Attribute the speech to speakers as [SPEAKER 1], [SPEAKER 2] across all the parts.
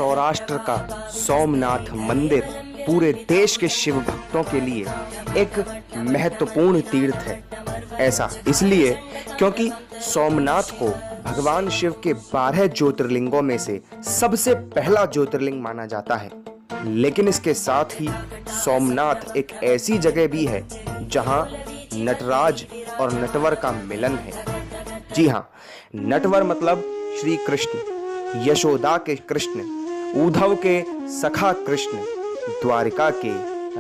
[SPEAKER 1] सौराष्ट्र का सोमनाथ मंदिर पूरे देश के शिव भक्तों के लिए एक महत्वपूर्ण तीर्थ है। ऐसा इसलिए क्योंकि सोमनाथ को भगवान शिव के 12 ज्योतिर्लिंगों में से सबसे पहला ज्योतिर्लिंग माना जाता है। लेकिन इसके साथ ही सोमनाथ एक ऐसी जगह भी है जहां नटराज और नटवर का मिलन है। जी हाँ, नटवर मतलब श्री कृष्ण, यशोदा के कृष्ण, उद्धव के सखा कृष्ण, द्वारिका के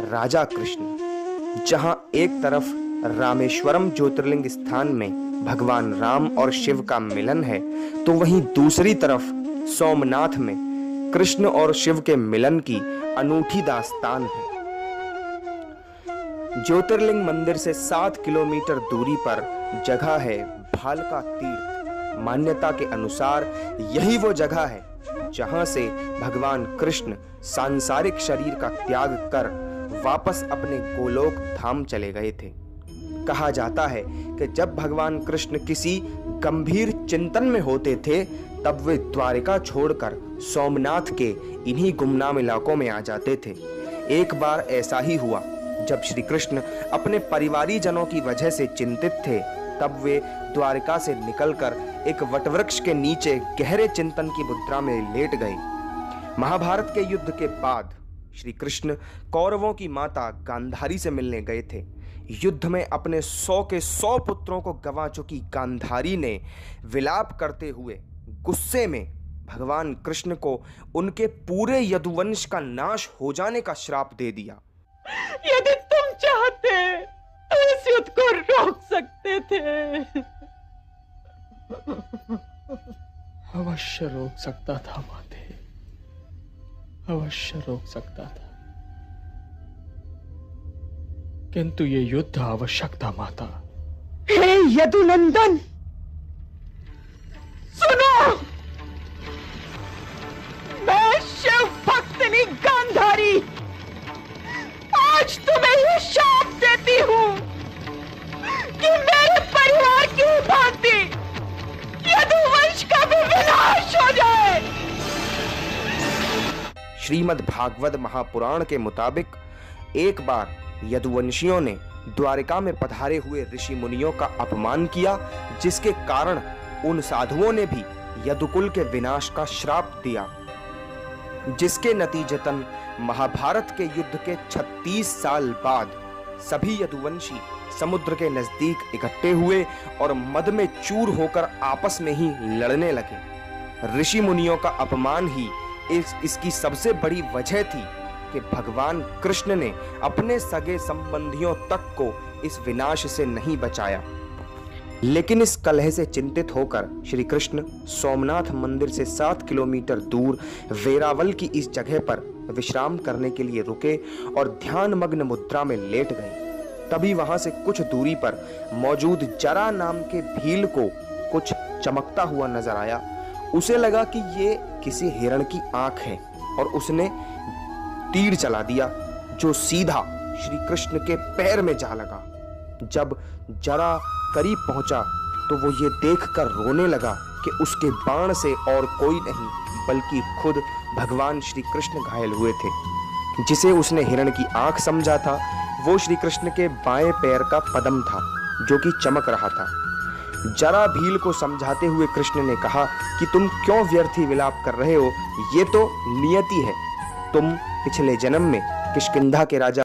[SPEAKER 1] राजा कृष्ण। जहां एक तरफ रामेश्वरम ज्योतिर्लिंग स्थान में भगवान राम और शिव का मिलन है, तो वहीं दूसरी तरफ सोमनाथ में कृष्ण और शिव के मिलन की अनूठी दास्तान है। ज्योतिर्लिंग मंदिर से 7 किलोमीटर दूरी पर जगह है भालका तीर्थ। मान्यता के अनुसार यही वो जगह है जहां से भगवान कृष्ण सांसारिक शरीर का त्याग कर वापस अपने गोलोक धाम चले गए थे। कहा जाता है कि जब भगवान कृष्ण किसी गंभीर चिंतन में होते थे, तब वे द्वारिका छोड़कर सोमनाथ के इन्हीं गुमनाम इलाकों में आ जाते थे। एक बार ऐसा ही हुआ जब श्री कृष्ण अपने परिवारीजनों की वजह से चिंतित थे, तब वे द्वारिका से निकलकर एक वटवृक्ष के नीचे गहरे चिंतन की मुद्रा में लेट गए। महाभारत के युद्ध के बाद श्री कृष्ण कौरवों की माता गांधारी से मिलने गए थे। युद्ध में अपने 100 के 100 पुत्रों को गंवा चुकी गांधारी ने विलाप करते हुए गुस्से में भगवान कृष्ण को उनके पूरे यदुवंश का नाश हो जाने का श्राप दे दिया।
[SPEAKER 2] यदि तुम चाहते तो इस युद्ध को रोक सकते थे।
[SPEAKER 3] अवश्य रोक सकता था माते, अवश्य रोक सकता था, किंतु ये युद्ध आवश्यक था माता।
[SPEAKER 2] हे यदुनंदन, सुनो, मैं शिव भक्तनी गांधारी आज तुम्हें यह शाप देती हूं कि मेरे परिवार की भांति यदुवंश का भी विनाश हो जाए।
[SPEAKER 1] श्रीमद् भागवत महापुराण के मुताबिक एक बार यदुवंशियों ने द्वारिका में पधारे हुए ऋषि मुनियों का अपमान किया, जिसके कारण उन साधुओं ने भी यदुकुल के विनाश का श्राप दिया, जिसके नतीजतन महाभारत के युद्ध के 36 साल बाद सभी यदुवंशी समुद्र के नजदीक इकट्ठे हुए और मद में चूर होकर आपस में ही लड़ने लगे। ऋषि मुनियों का अपमान ही इसकी सबसे बड़ी वजह थी कि भगवान कृष्ण ने अपने सगे संबंधियों तक को इस विनाश से नहीं बचाया। लेकिन इस कलह से चिंतित होकर श्री कृष्ण सोमनाथ मंदिर से 7 किलोमीटर दूर वेरावल की इस जगह पर विश्राम करने के लिए रुके और ध्यान मग्न मुद्रा में लेट गए। तभी वहां से कुछ दूरी पर मौजूद जरा नाम के भील को कुछ चमकता हुआ नजर आया। उसे लगा कि ये किसी हिरण की आंख है और उसने तीर चला दिया, जो सीधा श्री कृष्ण के पैर में जा लगा। जब जरा करीब पहुंचा तो वो ये देखकर रोने लगा कि उसके बाण से और कोई नहीं बल्कि खुद भगवान श्री कृष्ण घायल हुए थे। जिसे उसने हिरण की आंख समझा था, वो श्री कृष्ण के बाएं पैर का पदम था जो कि चमक रहा था। जरा भील को समझाते हुए कृष्ण ने कहा कि तुम क्यों व्यर्थी विलाप कर रहे हो, ये तो नियति है। तुम पिछले जन्म में किष्किंधा के राजा